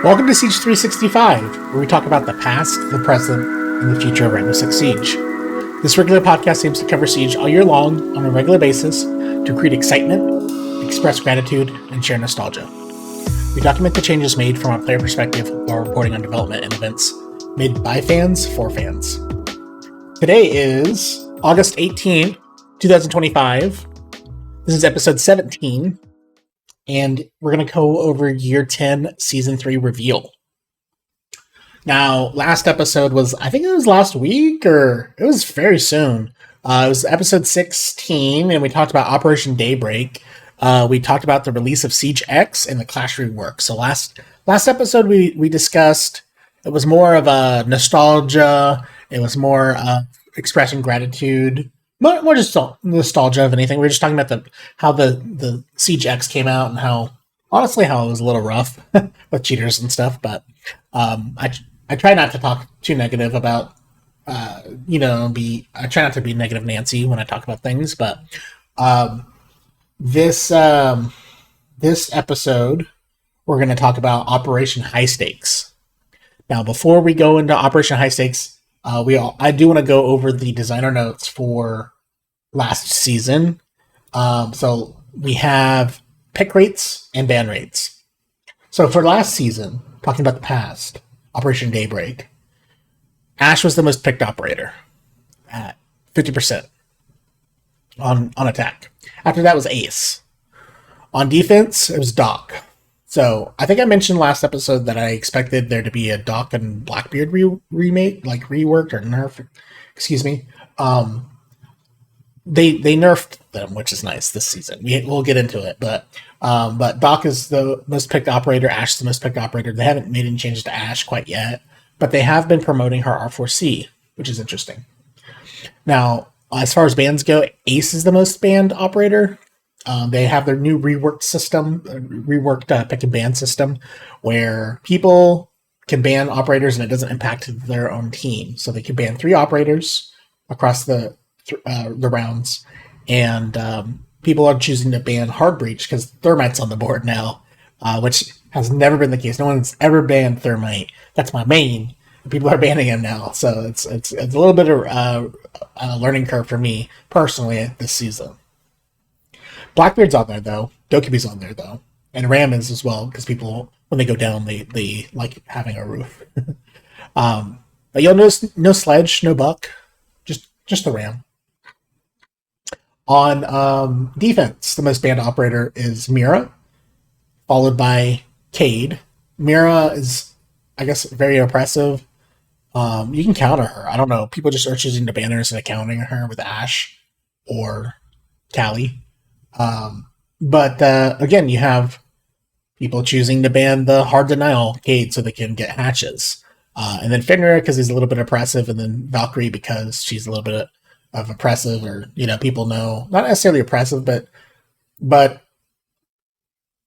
Welcome to Siege365, where we talk about the past, the present, and the future of Rainbow Six Siege. This regular podcast aims to cover Siege all year long on a regular basis to create excitement, express gratitude, and share nostalgia. We document the changes made from a player perspective while reporting on development and events made by fans for fans. Today is August 18th, 2025. This is episode 17. And we're going to go over Year 10 Season 3 reveal. Now, last episode was, I think it was last week, or it was very soon. It was episode 16, and we talked about Operation Daybreak. We talked about the release of Siege X and the Clash rework. So last episode we discussed, it was more of a nostalgia. It was more expressing gratitude. More just nostalgia of anything. We were just talking about how the Siege X came out and how it was a little rough with cheaters and stuff. But I try not to talk too negative about, I try not to be negative Nancy when I talk about things. But this episode, we're going to talk about Operation High Stakes. Now, before we go into Operation High Stakes, I do want to go over the designer notes for last season. So we have pick rates and ban rates. So for last season, talking about the past, Operation Daybreak, Ashe was the most picked operator at 50% on attack. After that was Ace. On defense, it was Doc. So I think I mentioned last episode that I expected there to be a Doc and Blackbeard remake, like reworked or nerfed. Excuse me. They nerfed them, which is nice this season. We'll get into it, but Doc is the most picked operator. Ashe is the most picked operator. They haven't made any changes to Ashe quite yet, but they have been promoting her R4C, which is interesting. Now, as far as bans go, Ace is the most banned operator. They have their new reworked pick and ban system where people can ban operators and it doesn't impact their own team. So they can ban 3 operators across the rounds, and people are choosing to ban Hard Breach because Thermite's on the board now, which has never been the case. No one's ever banned Thermite. That's my main. People are banning him now, so it's a little bit of a learning curve for me personally this season. Blackbeard's on there, though. Dokubi's on there, though. And Ram is as well, because people, when they go down, they like having a roof. But you'll notice no Sledge, no Buck, just the Ram. On defense, the most banned operator is Mira, followed by Cade. Mira is, I guess, very oppressive. You can counter her. I don't know. People just are choosing to ban her instead of countering her with Ashe or Callie. But again, you have people choosing to ban the hard denial Cade so they can get hatches. And then Fenrir because he's a little bit oppressive, and then Valkyrie because she's a little bit of oppressive, or, people know, not necessarily oppressive, but when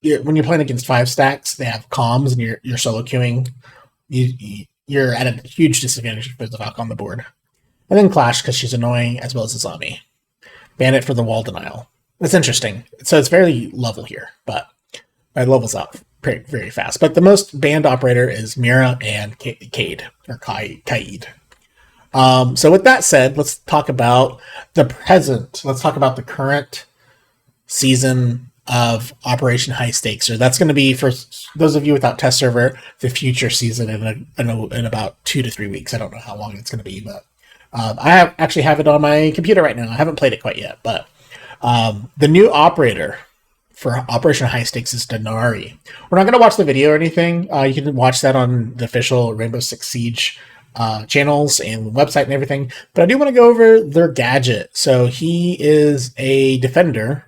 you're playing against 5 stacks, they have comms and you're solo queuing, you're at a huge disadvantage if there's a Valk on the board. And then Clash because she's annoying as well as a zombie. Ban it for the wall denial. It's interesting. So it's very level here, but it levels up very fast. But the most banned operator is Mira and Cade, or Kaid. So with that said, let's talk about the present. Let's talk about the current season of Operation High Stakes. Or that's going to be, for those of you without test server, the future season in about 2 to 3 weeks. I don't know how long it's going to be, but I actually have it on my computer right now. I haven't played it quite yet, but the new operator for Operation High Stakes is Denari. We're not going to watch the video or anything. You can watch that on the official Rainbow Six Siege channels and website and everything. But I do want to go over their gadget. So he is a defender,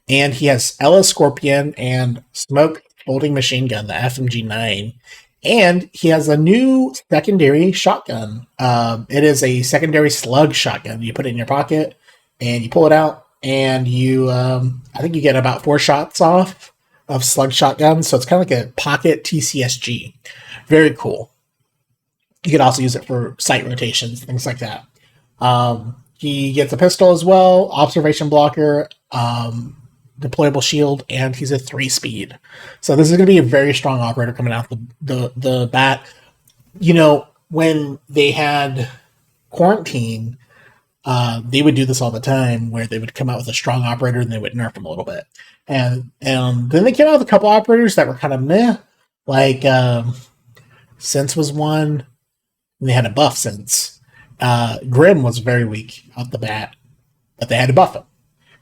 and he has Ella Scorpion and Smoke Folding Machine Gun, the FMG9. And he has a new secondary shotgun. It is a secondary slug shotgun. You put it in your pocket, and you pull it out, and you, I think you get about 4 shots off of slug shotgun. So it's kind of like a pocket TCSG. Very cool. You could also use it for sight rotations, things like that. He gets a pistol as well, observation blocker, deployable shield, and he's a 3 speed. So this is going to be a very strong operator coming out the bat. You know, when they had quarantine, they would do this all the time, where they would come out with a strong operator and they would nerf them a little bit. And then they came out with a couple operators that were kind of meh, like Sense was one, and they had a buff Sense. Grim was very weak out the bat, but they had to buff him.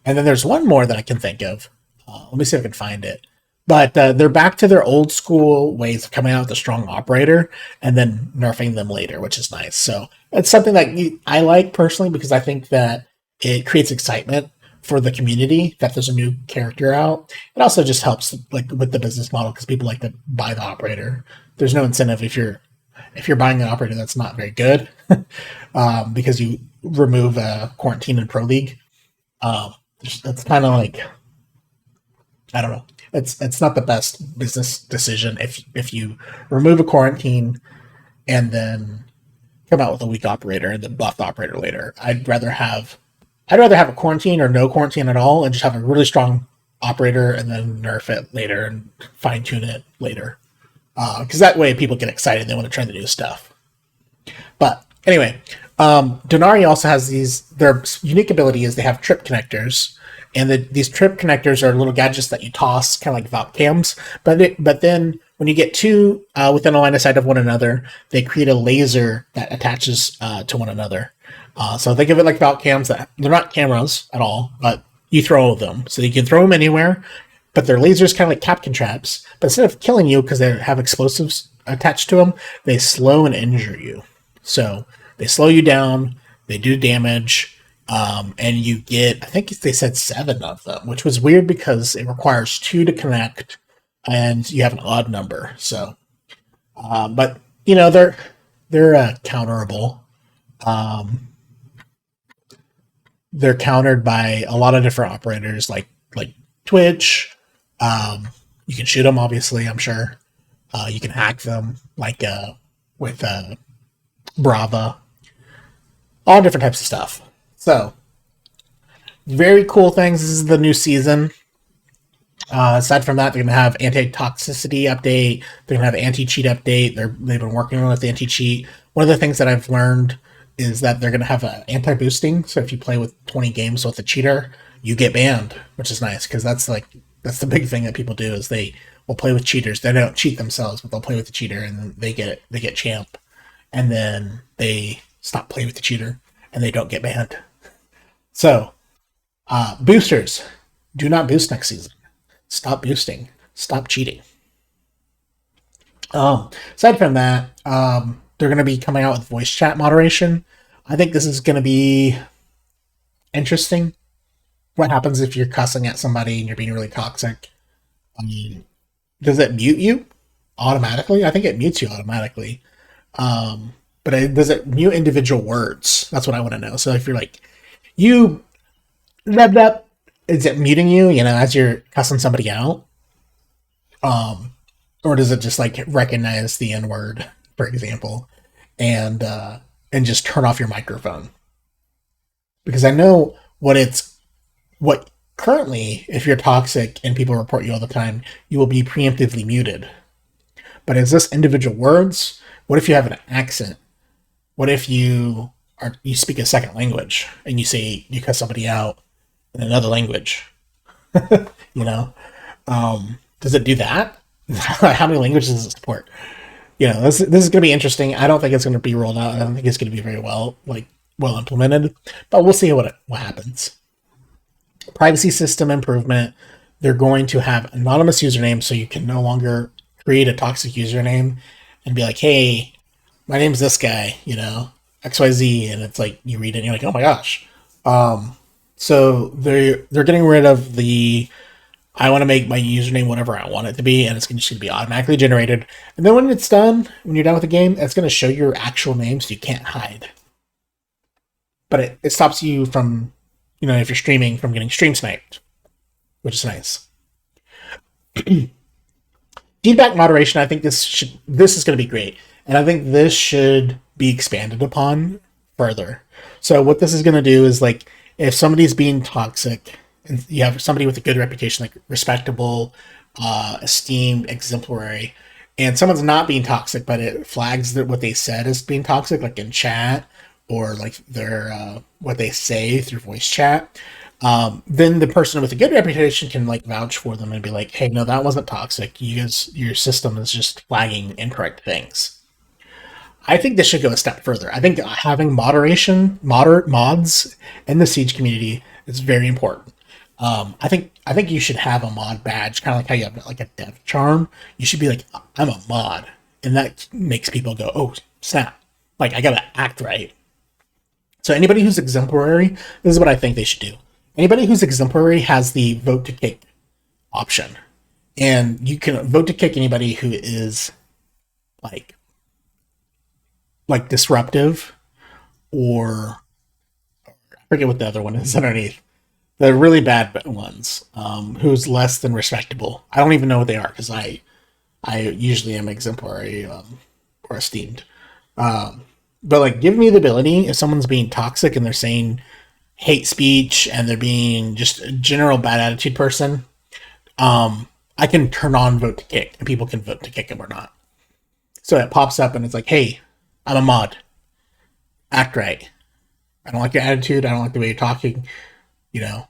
And then there's one more that I can think of. Let me see if I can find it. But they're back to their old school ways of coming out with a strong operator and then nerfing them later, which is nice. So it's something that I like personally, because I think that it creates excitement for the community that there's a new character out. It also just helps like with the business model, because people like to buy the operator. There's no incentive if you're buying an operator that's not very good, because you remove quarantine in Pro League. That's kind of like, I don't know. It's not the best business decision if you remove a quarantine and then come out with a weak operator and then buff the operator later. I'd rather have a quarantine or no quarantine at all, and just have a really strong operator and then nerf it later and fine tune it later. Because that way people get excited and they want to try the new stuff. But anyway, Donari also has their unique ability is they have trip connectors. And these trip connectors are little gadgets that you toss, kind of like Valk cams. But then when you get two within a line of sight of one another, they create a laser that attaches to one another. So think of it like Valk cams. They're not cameras at all, but you throw them. So you can throw them anywhere, but they're lasers kind of like Capcan traps. But instead of killing you because they have explosives attached to them, they slow and injure you. So they slow you down, they do damage. And you get, I think they said 7 of them, which was weird because it requires 2 to connect and you have an odd number. So, but you know, they're counterable. They're countered by a lot of different operators like Twitch. You can shoot them, obviously, I'm sure. You can hack them with Brava, all different types of stuff. So, very cool things. This is the new season. Aside from that, they're going to have anti-toxicity update. They're going to have anti-cheat update. They've been working on with anti-cheat. One of the things that I've learned is that they're going to have an anti-boosting. So if you play with 20 games with a cheater, you get banned, which is nice, because that's the big thing that people do is they will play with cheaters. They don't cheat themselves, but they'll play with the cheater and then they get champ, and then they stop playing with the cheater and they don't get banned. So, boosters, do not boost next season. Stop boosting. Stop cheating. Aside from that, they're going to be coming out with voice chat moderation. I think this is going to be interesting. What happens if you're cussing at somebody and you're being really toxic? Does it mute you automatically? I think it mutes you automatically. But does it mute individual words? That's what I want to know. So if you're like, you, is it muting you, as you're cussing somebody out? Or does it just like recognize the N-word, for example, and just turn off your microphone? Because I know what currently, if you're toxic and people report you all the time, you will be preemptively muted. But is this individual words? What if you have an accent? What if you speak a second language and you cuss somebody out in another language? Does it do that? How many languages does it support? This is going to be interesting. I don't think it's going to be rolled out. I don't think it's going to be very well implemented, but we'll see what happens. Privacy system improvement. They're going to have anonymous usernames, so you can no longer create a toxic username and be like, hey, my name's this guy, XYZ, and it's like you read it and you're like, oh my gosh. So they're getting rid of the I want to make my username whatever I want it to be, and it's just going to be automatically generated. And then when it's done, when you're done with the game, it's going to show your actual name so you can't hide. But it stops you from, if you're streaming, from getting stream sniped, which is nice. Feedback moderation, I think this is going to be great. And I think this should be expanded upon further. So what this is going to do is, like, if somebody's being toxic, and you have somebody with a good reputation, like respectable, esteemed, exemplary, and someone's not being toxic, but it flags that what they said is being toxic, like in chat or like their what they say through voice chat. Then the person with a good reputation can like vouch for them and be like, "Hey, no, that wasn't toxic. Your system is just flagging incorrect things." I think this should go a step further. I think having moderate mods in the Siege community is very important. I think you should have a mod badge, kind of like how you have like a dev charm. You should be like, I'm a mod, and that makes people go, oh snap! Like I gotta act right. So anybody who's exemplary, this is what I think they should do. Anybody who's exemplary has the vote to kick option, and you can vote to kick anybody who is like disruptive, or I forget what the other one is underneath. The really bad ones, who's less than respectable. I don't even know what they are because I usually am exemplary, or esteemed. But like, give me the ability if someone's being toxic and they're saying hate speech and they're being just a general bad attitude person. I can turn on vote to kick and people can vote to kick him or not. So it pops up and it's like, hey, I'm a mod. Act right. I don't like your attitude. I don't like the way you're talking. You know,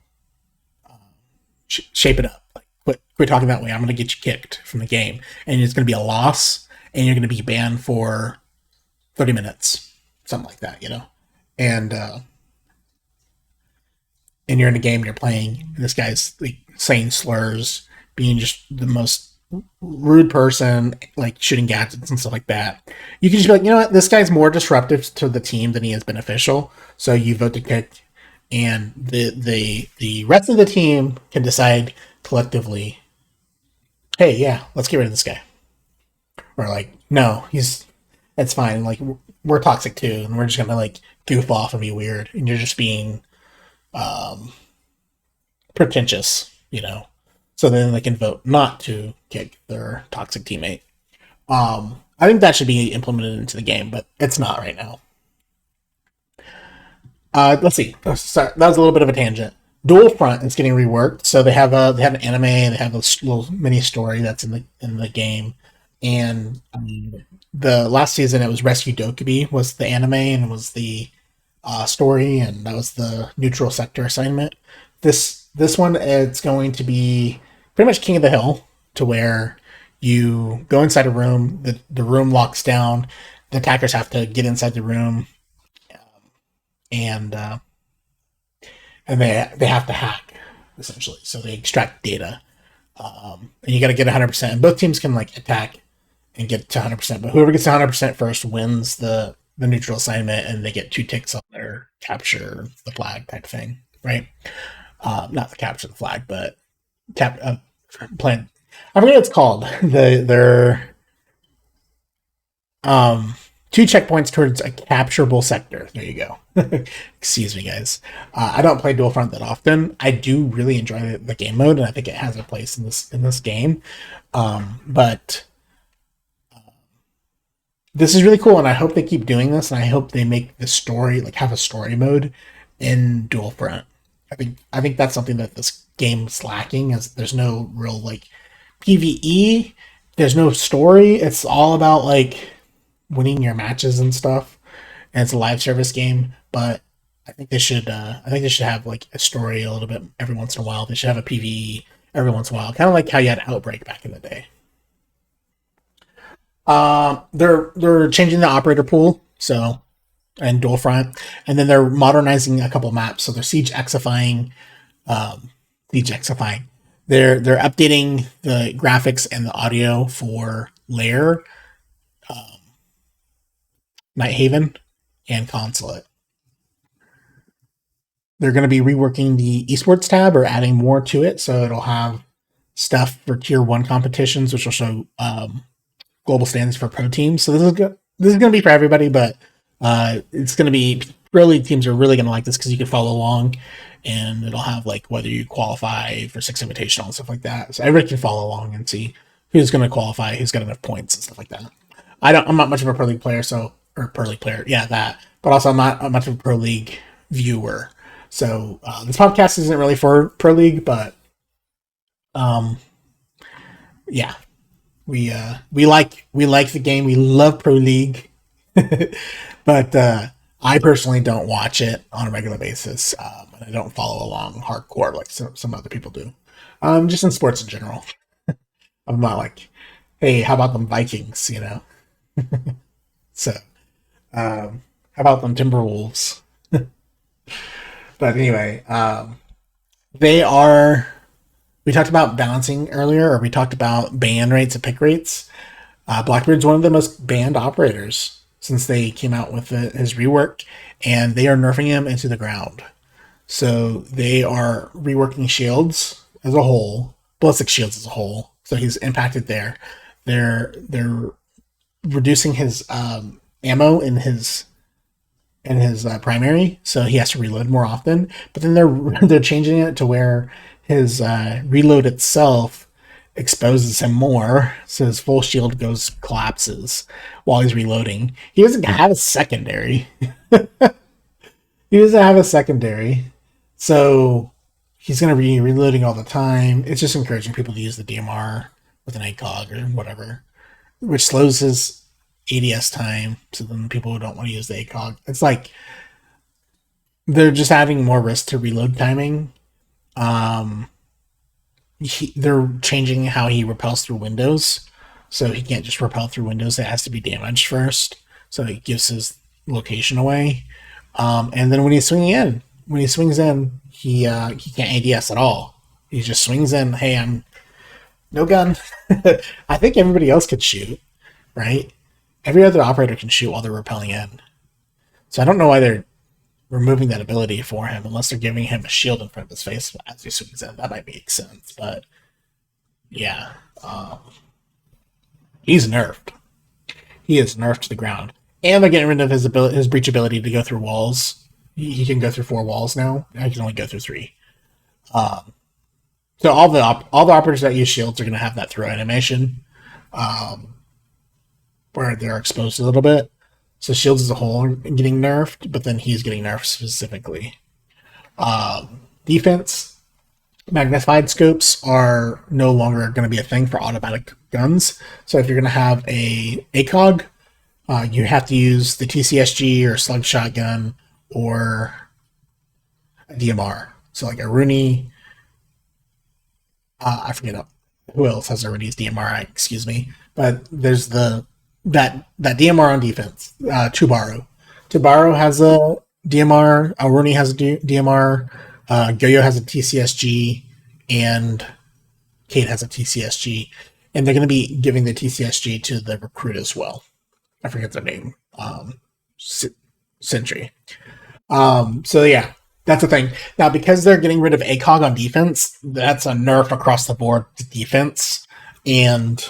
shape it up. Like, quit talking that way. I'm going to get you kicked from the game, and it's going to be a loss, and you're going to be banned for 30 minutes, something like that. And and you're in a game, and you're playing, and this guy's like saying slurs, being just the most rude person, like shooting gadgets and stuff like that. You can just be like, you know what, this guy's more disruptive to the team than he is beneficial. So you vote to kick, and the rest of the team can decide collectively, hey, yeah, let's get rid of this guy, or like, no, it's fine. Like we're toxic too, and we're just gonna like goof off and be weird, and you're just being pretentious. So then they can vote not to kick their toxic teammate. I think that should be implemented into the game, but it's not right now. Let's see. Sorry, that was a little bit of a tangent. Dual Front is getting reworked, so they have an anime, they have a little mini story that's in the game, and the last season it was Rescue Dokubi was the anime and was the story, and that was the neutral sector assignment. This one, it's going to be pretty much King of the Hill, to where you go inside a room, the room locks down, the attackers have to get inside the room, and they have to hack, essentially. So they extract data, and you got to get 100%. And both teams can like attack and get to 100%, but whoever gets to 100% first wins the neutral assignment, and they get 2 ticks on their capture the flag type thing, right? Not the capture the flag, but plan. I forget what it's called. They're 2 checkpoints towards a capturable sector. There you go. Excuse me, guys. I don't play Dual Front that often. I do really enjoy the game mode, and I think it has a place in this game. But this is really cool, and I hope they keep doing this, and I hope they make the story like have a story mode in Dual Front. I think that's something that this game's lacking, is there's no real like PvE. There's no story. It's all about like winning your matches and stuff, and it's a live service game. But I think they should have like a story a little bit every once in a while. They should have a PvE every once in a while, kind of like how you had Outbreak back in the day. They're changing the operator pool, so, and Dual Front, and then they're modernizing a couple maps. So they're Siege Xifying. They're updating the graphics and the audio for Lair, Night Haven, and Consulate. They're going to be reworking the esports tab, or adding more to it, so it'll have stuff for tier 1 competitions, which will show global standings for pro teams. So this is going to be for everybody, but it's going to be pro league teams are really going to like this because you can follow along, and it'll have like whether you qualify for 6 Invitational and stuff like that. So everybody can follow along and see who's going to qualify, who's got enough points and stuff like that. I'm not much of a pro league player, yeah, that. But also I'm not much of a pro league viewer, So this podcast isn't really for Pro League, but um, yeah, we like the game. We love Pro League, but I personally don't watch it on a regular basis. And I don't follow along hardcore like some other people do. Just in sports in general. I'm not like, hey, how about them Vikings? So how about them Timberwolves? But anyway, they are. We talked about balancing earlier, or we talked about ban rates and pick rates. Blackbeard's one of the most banned operators since they came out with his rework, and they are nerfing him into the ground. So they are reworking shields as a whole, ballistic shields as a whole. So he's impacted there. They're reducing his ammo in his primary, so he has to reload more often. But then they're changing it to where his reload itself exposes him more, so his full shield collapses while he's reloading. He doesn't have a secondary. He doesn't have a secondary, so he's going to be reloading all the time. It's just encouraging people to use the DMR with an ACOG or whatever, which slows his ADS time. So then people who don't want to use the ACOG, it's like they're just adding more risk to reload timing. They're changing how he repels through windows, so he can't just repel through windows. It has to be damaged first, so it gives his location away. And then when he swings in, he can't ADS at all. He just swings in. Hey, I'm no gun. I think everybody else could shoot, right? Every other operator can shoot while they're repelling in. So I don't know why they're removing that ability for him, unless they're giving him a shield in front of his face as he swings in. That might make sense, but yeah, he's nerfed. He is nerfed to the ground, and they're getting rid of his breach ability to go through walls. He can go through 4 walls now. I can only go through 3. So all the operators that use shields are going to have that throw animation, where they're exposed a little bit. So shields as a whole are getting nerfed, but then he's getting nerfed specifically. Defense, magnified scopes are no longer going to be a thing for automatic guns. So if you're going to have a ACOG, you have to use the TCSG or slug shotgun or a DMR. So like a Rooney, I forget who else has a Rooney's DMR. Excuse me, but there's that DMR on defense. Tubaro has a DMR. Rooney has a DMR. Goyo has a TCSG, and Kate has a TCSG, and they're going to be giving the TCSG to the recruit as well. I forget their name. Sentry. So yeah, that's the thing. Now, because they're getting rid of ACOG on defense, that's a nerf across the board to defense, and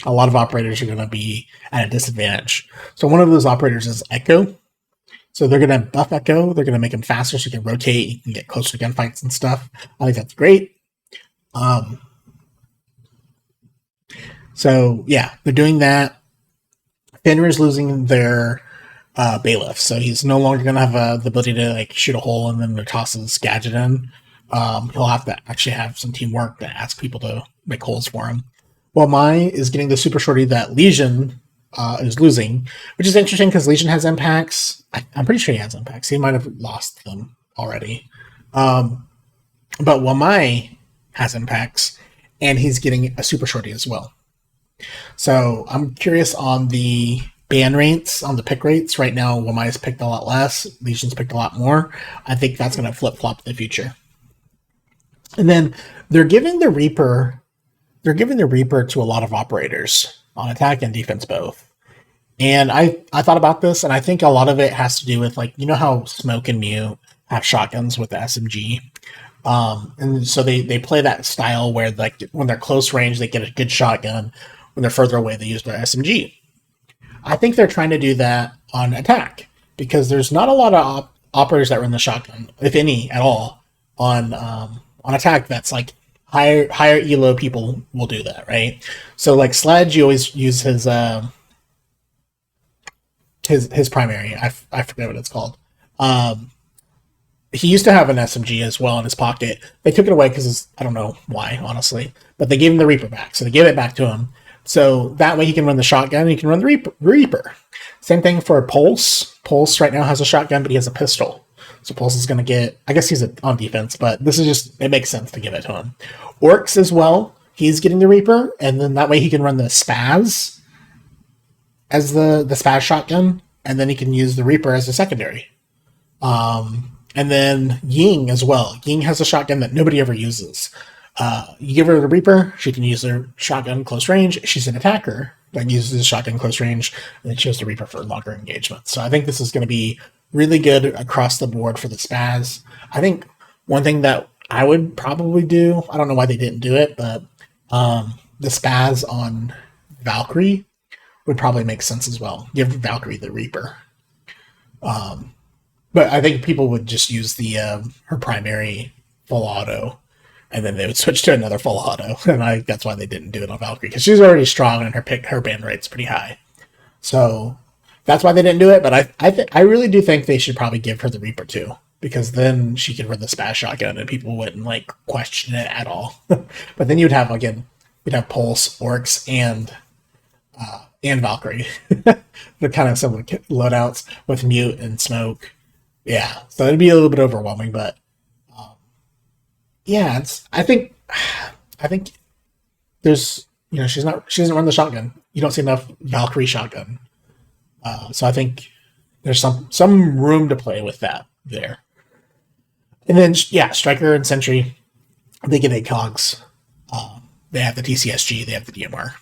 a lot of operators are going to be at a disadvantage. So one of those operators is Echo. So they're going to buff Echo. They're going to make him faster so you can rotate. You can get closer to gunfights and stuff. I think that's great. So yeah, they're doing that. Fenrir's losing their bailiff, so he's no longer going to have the ability to like shoot a hole and then toss his gadget in. He'll have to actually have some teamwork to ask people to make holes for him. Well, Mai is getting the super shorty that Legion is losing, which is interesting because Legion has impacts. I'm pretty sure he has impacts. He might have lost them already. But Wamai has impacts, and he's getting a super shorty as well. So I'm curious on the ban rates, on the pick rates. Right now, Wamai's picked a lot less. Legion's picked a lot more. I think that's going to flip-flop in the future. And then they're giving the Reaper to a lot of operators on attack and defense both. And I thought about this, and I think a lot of it has to do with, like, you know how Smoke and Mew have shotguns with the SMG? And so they play that style where, like, when they're close range, they get a good shotgun. When they're further away, they use their SMG. I think they're trying to do that on attack, because there's not a lot of operators that run the shotgun, if any at all, on attack. That's like higher elo people will do that, right? So like Sledge, you always use his primary. I forget what it's called. he used to have an SMG as well in his pocket. They took it away because I don't know why, honestly, but they gave him the Reaper back. So they gave it back to him. So that way he can run the shotgun and he can run the Reaper. Same thing for Pulse. Pulse right now has a shotgun, but he has a pistol. So Pulse is going to get, I guess he's on defense, but this is just, it makes sense to give it to him. Orcs as well. He's getting the Reaper, and then that way he can run the Spaz as the Spaz shotgun, and then he can use the Reaper as a secondary. And then Ying as well. Ying has a shotgun that nobody ever uses. You give her the Reaper, she can use her shotgun close range. She's an attacker that uses the shotgun close range, and then she has the Reaper for longer engagement. So I think this is going to be really good across the board for the Spaz. I think one thing that I would probably do, I don't know why they didn't do it, but the Spaz on Valkyrie would probably make sense as well. Give Valkyrie the Reaper. But I think people would just use the her primary full auto, and then they would switch to another full auto. And that's why they didn't do it on Valkyrie, because she's already strong and her band rate's pretty high. So that's why they didn't do it. But I really do think they should probably give her the Reaper too, because then she could run the Spaz shotgun and people wouldn't like question it at all. But then you'd have Pulse, Orcs, and Valkyrie. They're kind of similar loadouts with Mute and Smoke. Yeah, so it'd be a little bit overwhelming, but yeah, I think there's, she doesn't run the shotgun. You don't see enough Valkyrie shotgun, so I think there's some room to play with that there. And then Striker and Sentry, they get 8 cogs. They have the TCSG, they have the DMR.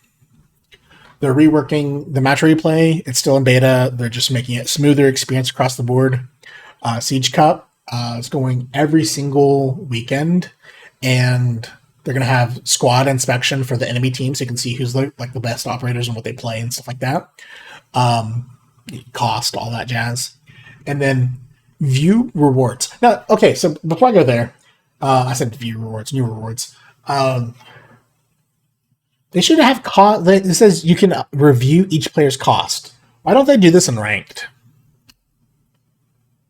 They're reworking the match replay. It's still in beta. They're just making it smoother experience across the board. Siege Cup is going every single weekend, and they're going to have squad inspection for the enemy team, so you can see who's the best operators and what they play and stuff like that. Cost, all that jazz. And then view rewards. Now, okay, so before I go there, I said view rewards, new rewards. They should have cost. It says you can review each player's cost. Why don't they do this in ranked?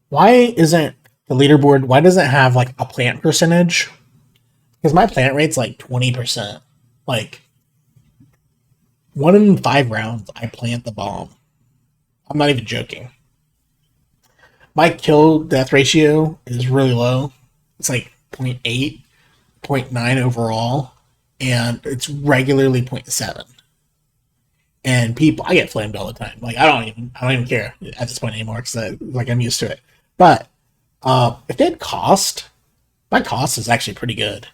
Why isn't the leaderboard, why doesn't it have like a plant percentage? Because my plant rate's like 20%. Like 1 in 5 rounds, I plant the bomb. I'm not even joking. My kill death ratio is really low. It's like 0.8, 0.9 overall, and it's regularly 0.7. And I get flamed all the time. Like I don't even care at this point anymore, because I'm used to it. But if they had cost, my cost is actually pretty good.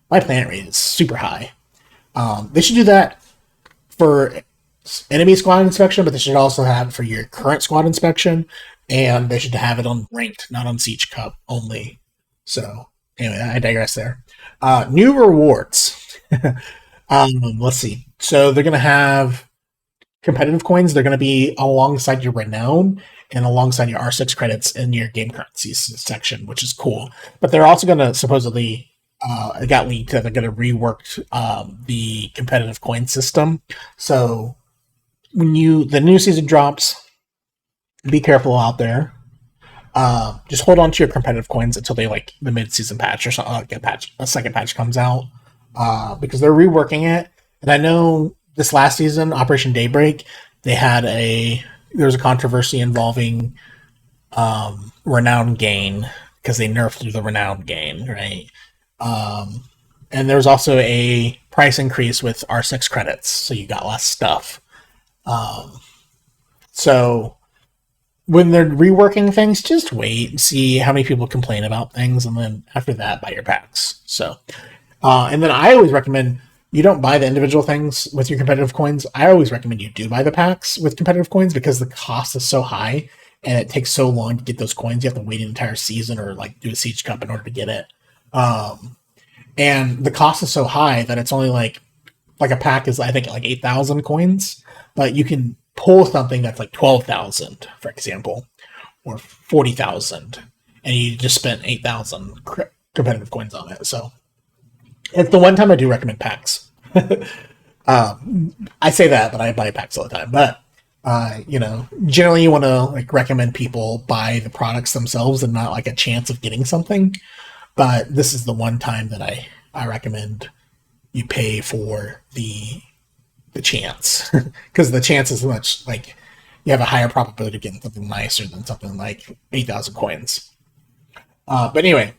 My plant rate is super high. They should do that for enemy squad inspection, but they should also have it for your current squad inspection, and they should have it on ranked, not on Siege Cup only. So anyway, I digress there. New rewards. Let's see. So they're going to have competitive coins. They're going to be alongside your renown and alongside your R6 credits in your game currencies section, which is cool. But they're also going to supposedly, it got leaked that they're going to rework the competitive coin system. So when the new season drops, be careful out there. Just hold on to your competitive coins until they the mid-season patch or something, a second patch comes out, because they're reworking it. And I know this last season, Operation Daybreak, there was a controversy involving renown gain, because they nerfed the renown gain, right? And there was also a price increase with R6 credits, so you got less stuff. So when they're reworking things, just wait and see how many people complain about things, and then after that, buy your packs. So, and then I always recommend you don't buy the individual things with your competitive coins. I always recommend you do buy the packs with competitive coins, because the cost is so high and it takes so long to get those coins. You have to wait an entire season or do a Siege Cup in order to get it. And the cost is so high that it's only like a pack is, I think, 8,000 coins, but you can pull something that's 12,000, for example, or 40,000, and you just spent 8,000 competitive coins on it. So it's the one time I do recommend packs. I say that, but I buy packs all the time. But Generally you want to like recommend people buy the products themselves and not like a chance of getting something. But this is the one time that I recommend you pay for the chance because the chance is much like you have a higher probability of getting something nicer than something like 8,000 coins. But anyway,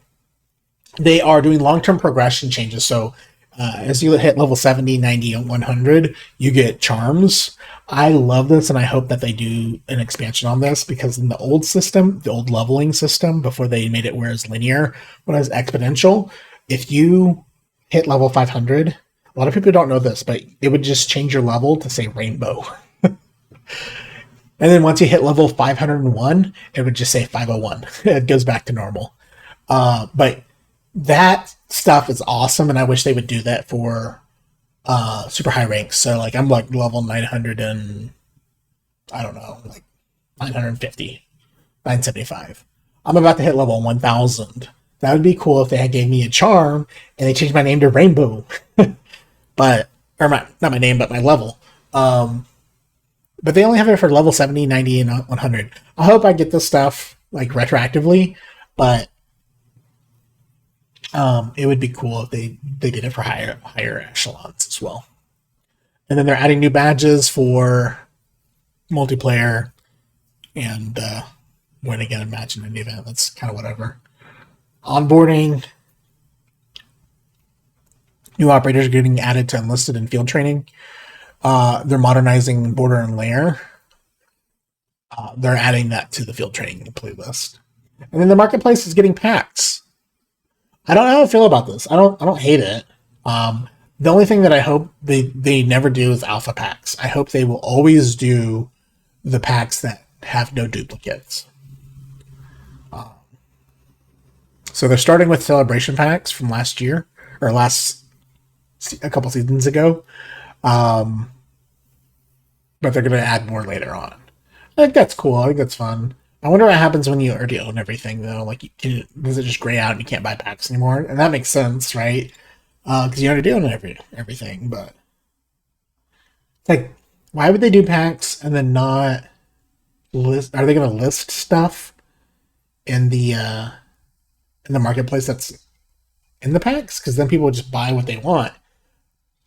they are doing long-term progression changes. So as you hit level 70, 90, and 100, you get charms. I love this, and I hope that they do an expansion on this because in the old system, the old leveling system, before they made it where it's linear, when it was exponential, if you hit level 500, a lot of people don't know this, but it would just change your level to say rainbow. And then once you hit level 501, it would just say 501. It goes back to normal. But that stuff is awesome, and I wish they would do that for super high ranks. So like I'm like level 900 and I don't know, like 950, 975. I'm about to hit level 1000. That would be cool if they had gave me a charm and they changed my name to Rainbow. But or not my name, but my level. But they only have it for level 70, 90, and 100. I hope I get this stuff like retroactively, but it would be cool if they did it for higher echelons as well. And then they're adding new badges for multiplayer and winning a match in an event. That's kind of whatever. Onboarding. New operators are getting added to enlisted and field training. They're modernizing border and lair. They're adding that to the field training playlist. And then the marketplace is getting packs. I don't know how I feel about this. I don't hate it. The only thing that I hope they never do is alpha packs. I hope they will always do the packs that have no duplicates. So they're starting with celebration packs from last year or a couple seasons ago. But they're going to add more later on. I think that's cool. I think that's fun. I wonder what happens when you already own everything, though. Like, does it just gray out and you can't buy packs anymore? And that makes sense, right? Because you already own everything. But it's like, why would they do packs and then not list? Are they going to list stuff in the marketplace that's in the packs? Because then people would just buy what they want,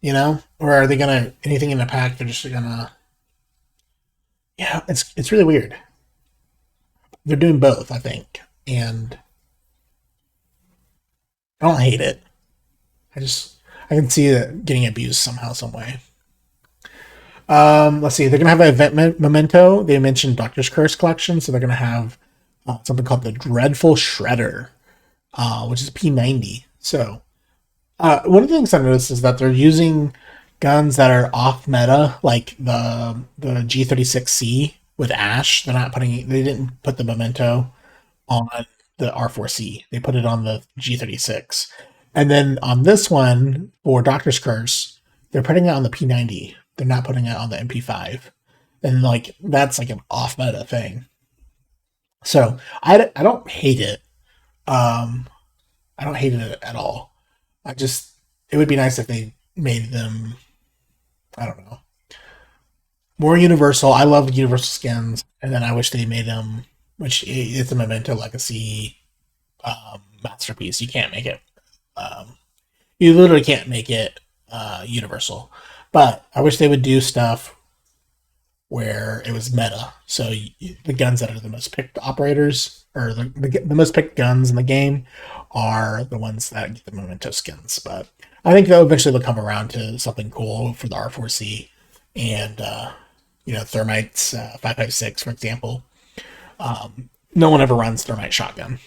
Or are they gonna anything in the pack? They're just gonna, yeah. It's really weird. They're doing both, I think, and I don't hate it. I can see it getting abused somehow, some way. Let's see. They're gonna have an event memento. They mentioned Doctor's Curse collection, so they're gonna have something called the Dreadful Shredder, which is P90. So one of the things I noticed is that they're using guns that are off meta, like the G36C with Ash. They didn't put the memento on the R4C. They put it on the G36. And then on this one for Doctor's Curse, they're putting it on the P90. They're not putting it on the MP5. And like that's like an off meta thing. So I don't hate it. I don't hate it at all. It would be nice if they made them, I don't know, more universal. I love universal skins, and then I wish they made them, which it's a Memento Legacy masterpiece. You can't make it, you literally can't make it universal. But I wish they would do stuff where it was meta. So the guns that are the most picked operators, or the most picked guns in the game, are the ones that get the memento skins. But I think they'll eventually come around to something cool for the R4C and Thermite's 5.56, for example. No one ever runs Thermite shotgun.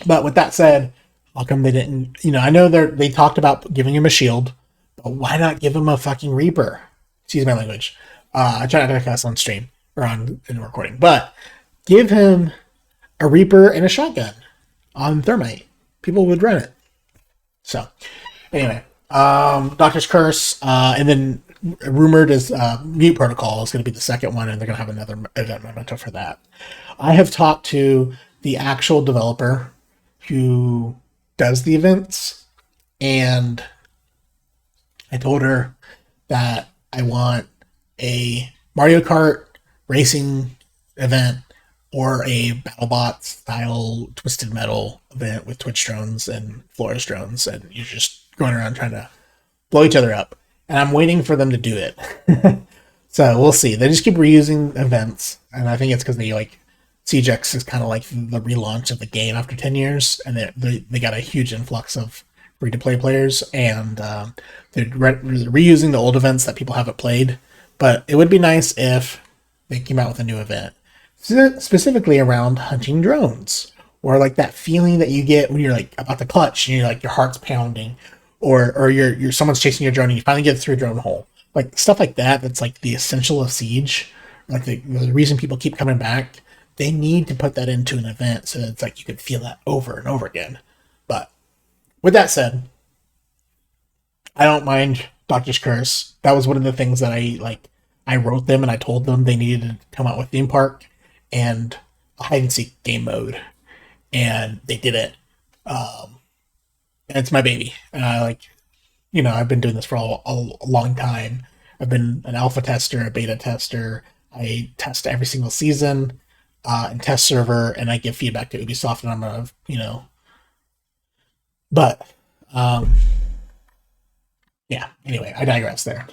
But with that said, how come they didn't? I know they talked about giving him a shield, but why not give him a fucking Reaper? Excuse my language. I try not to cuss on stream or in recording, but give him a Reaper and a shotgun on Thermite. People would run it. So, anyway, Doctor's Curse, and then rumored is Mute Protocol is going to be the second one, and they're going to have another event memento for that. I have talked to the actual developer who does the events, and I told her that I want a Mario Kart racing event or a BattleBot style Twisted Metal event with Twitch drones and Flores drones, and you're just going around trying to blow each other up. And I'm waiting for them to do it. So we'll see. They just keep reusing events, and I think it's because they like Siege365 is kind of like the relaunch of the game after 10 years, and they got a huge influx of free-to-play players, and they're reusing the old events that people haven't played. But it would be nice if they came out with a new event, specifically around hunting drones, or like that feeling that you get when you're like about to clutch and you're like your heart's pounding, or you're someone's chasing your drone and you finally get through a drone hole, like stuff like that. That's like the essential of Siege, like the reason people keep coming back. They need to put that into an event so that it's like you can feel that over and over again. But with that said, I don't mind Doctor's Curse. That was one of the things that I wrote them and I told them they needed to come out with theme park and a hide and seek game mode, and they did it. And it's my baby. And I I've been doing this for a long time. I've been an alpha tester, a beta tester. I test every single season and test server, and I give feedback to Ubisoft, and I'm gonna, but yeah. Anyway, I digress there.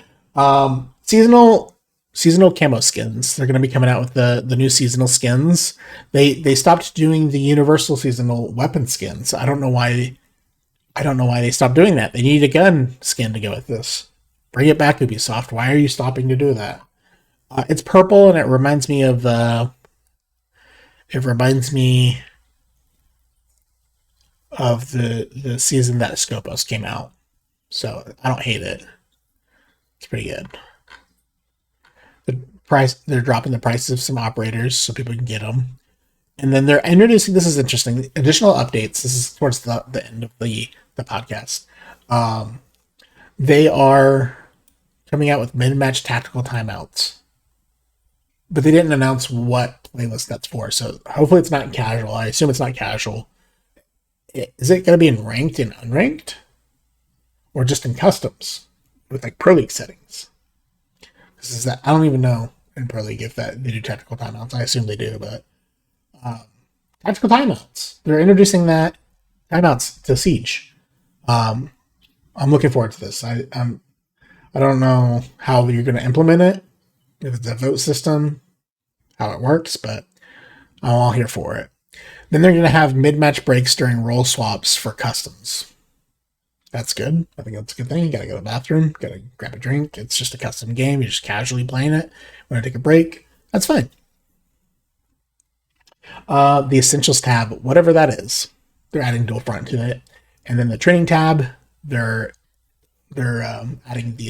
Seasonal camo skins. They're going to be coming out with the new seasonal skins. They stopped doing the universal seasonal weapon skins. I don't know why they stopped doing that. They need a gun skin to go with this. Bring it back, Ubisoft. Why are you stopping to do that? It's purple, and it reminds me of the season that Scopus came out. So I don't hate it. It's pretty good. They're dropping the prices of some operators so people can get them. And then they're introducing, this is interesting, additional updates. This is towards the end of the podcast. They are coming out with mid-match tactical timeouts. But they didn't announce what playlist that's for. So hopefully it's not casual. I assume it's not casual. Is it going to be in ranked and unranked? Or just in customs? With like Pro League settings? Because I don't even know in Pro League if they do tactical timeouts. I assume they do, but tactical timeouts. They're introducing that timeouts to Siege. I'm looking forward to this. I don't know how you're going to implement it, if it's a vote system, how it works, but I'm all here for it. Then they're going to have mid-match breaks during role swaps for customs. That's good. I think that's a good thing. You got to go to the bathroom, got to grab a drink. It's just a custom game. You're just casually playing it. Want to take a break? That's fine. The Essentials tab, whatever that is, they're adding dual front to it. And then the Training tab, they're adding the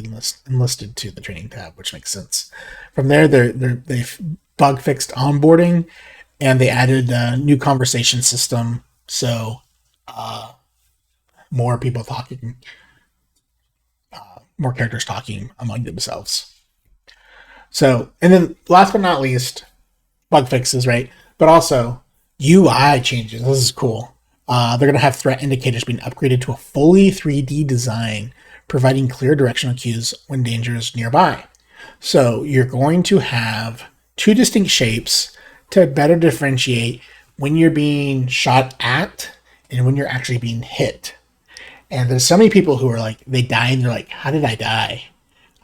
enlisted to the Training tab, which makes sense. From there, they've bug fixed onboarding, and they added a new conversation system. So more people talking, more characters talking among themselves. So, and then last but not least, bug fixes, right? But also UI changes. This is cool. They're going to have threat indicators being upgraded to a fully 3D design, providing clear directional cues when danger is nearby. So you're going to have two distinct shapes to better differentiate when you're being shot at and when you're actually being hit. And there's so many people who are like, they die and they're like, how did I die?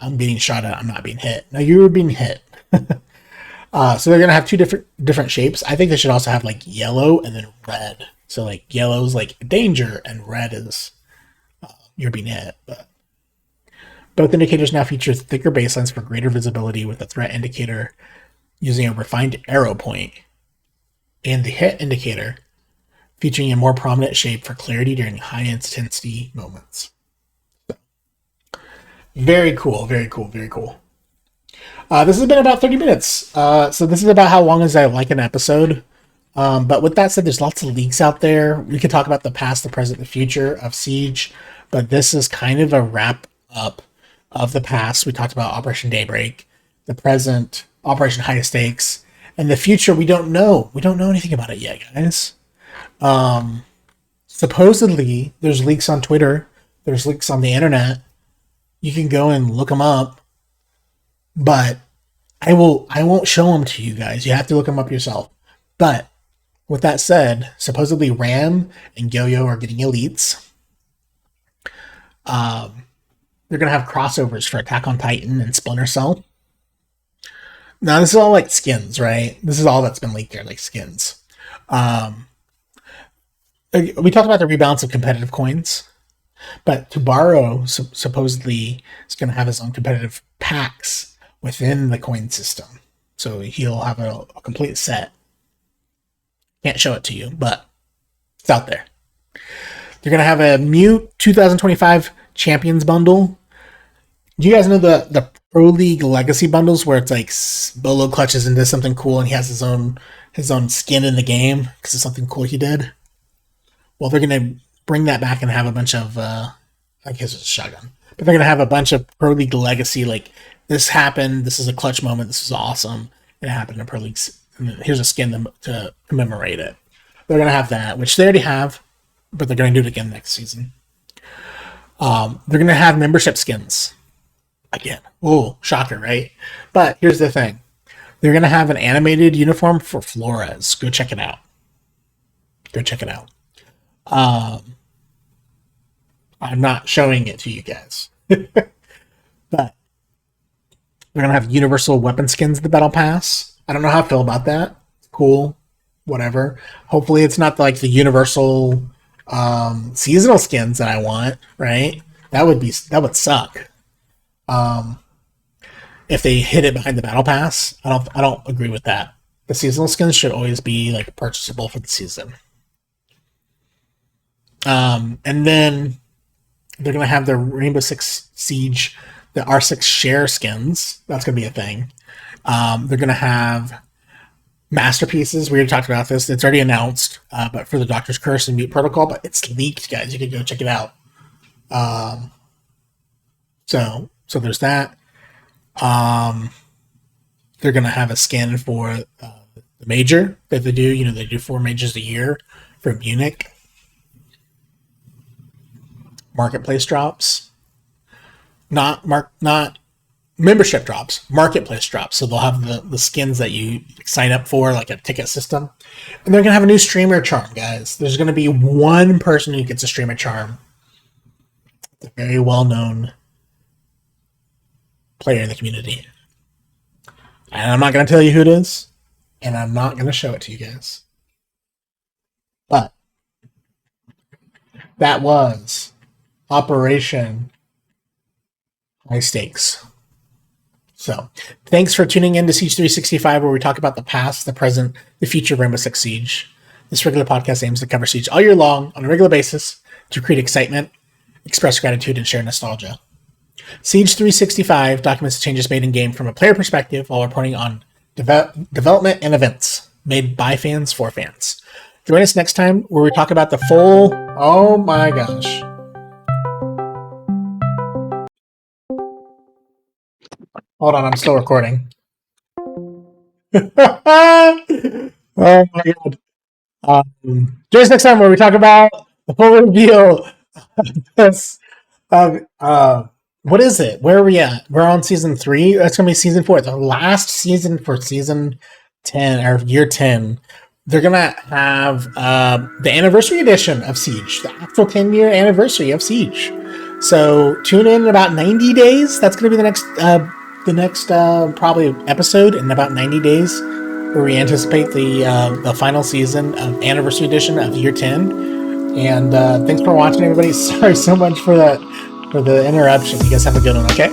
I'm being shot at, I'm not being hit. No, you were being hit. So they're going to have two different shapes. I think they should also have like yellow and then red. So like yellow is like danger and red is you're being hit. But both indicators now feature thicker baselines for greater visibility, with the threat indicator using a refined arrow point, and the hit indicator featuring a more prominent shape for clarity during high intensity moments. So, very cool, very cool, very cool. This has been about 30 minutes. So this is about how long as I like an episode. But with that said, there's lots of leaks out there. We could talk about the past, the present, the future of Siege, but this is kind of a wrap up of the past. We talked about Operation Daybreak, the present, Operation High Stakes, and the future. We don't know. We don't know anything about it yet, guys. Supposedly, there's leaks on Twitter. There's leaks on the internet. You can go and look them up. But I won't show them to you guys. You have to look them up yourself. But with that said, supposedly Ram and Yo-Yo are getting elites. They're gonna have crossovers for Attack on Titan and Splinter Cell. Now this is all like skins, right? This is all that's been leaked there, like skins. Um, we talked about the rebalance of competitive coins, but Tubaro supposedly is going to have his own competitive packs within the coin system. So he'll have a complete set. Can't show it to you, but it's out there. They're going to have a Mute 2025 Champions bundle. Do you guys know the Pro League Legacy bundles where it's like Bolo clutches into something cool and he has his own skin in the game because of something cool he did? Well, they're going to bring that back and have a bunch of, I guess it's a shotgun, but they're going to have a bunch of Pro League Legacy, like, this happened, this is a clutch moment, this is awesome, it happened in Pro League, here's a skin to commemorate it. They're going to have that, which they already have, but they're going to do it again next season. They're going to have membership skins. Again. Oh, shocker, right? But here's the thing. They're going to have an animated uniform for Flores. Go check it out. Go check it out. I'm not showing it to you guys. But they're going to have universal weapon skins in the Battle Pass. I don't know how I feel about that. Cool. Whatever. Hopefully it's not like the universal seasonal skins that I want, right? That would suck. If they hid it behind the Battle Pass, I don't agree with that. The seasonal skins should always be like purchasable for the season. And then they're gonna have the Rainbow Six Siege, the R6 share skins. That's gonna be a thing. They're gonna have masterpieces. We already talked about this. It's already announced, but for the Doctor's Curse and Mute Protocol, but it's leaked, guys. You can go check it out. So there's that. They're gonna have a skin for the major that they do. You know, they do 4 majors a year for Munich. Marketplace drops, not membership drops, marketplace drops. So they'll have the skins that you sign up for, like a ticket system, and they're gonna have a new streamer charm, guys. There's gonna be one person who gets a streamer charm. It's a very well known player in the community, and I'm not gonna tell you who it is, and I'm not gonna show it to you guys. But that was Operation High Stakes. So, thanks for tuning in to Siege365, where we talk about the past, the present, the future of Rainbow Six Siege. This regular podcast aims to cover Siege all year long on a regular basis to create excitement, express gratitude, and share nostalgia. Siege365 documents the changes made in game from a player perspective while reporting on development and events made by fans for fans. Join us next time where we talk about the full... Oh my gosh. Hold on, I'm still recording. Oh my god. Join us next time where we talk about the full reveal of this. What is it? Where are we at? We're on season 3. That's going to be season 4. The last season for season 10 or year 10. They're going to have the anniversary edition of Siege, the actual 10-year anniversary of Siege. So tune in about 90 days. That's going to be the next probably episode in about 90 days, where we anticipate the final season of anniversary edition of year 10. And thanks for watching, everybody. Sorry so much for the interruption. You guys have a good one, okay?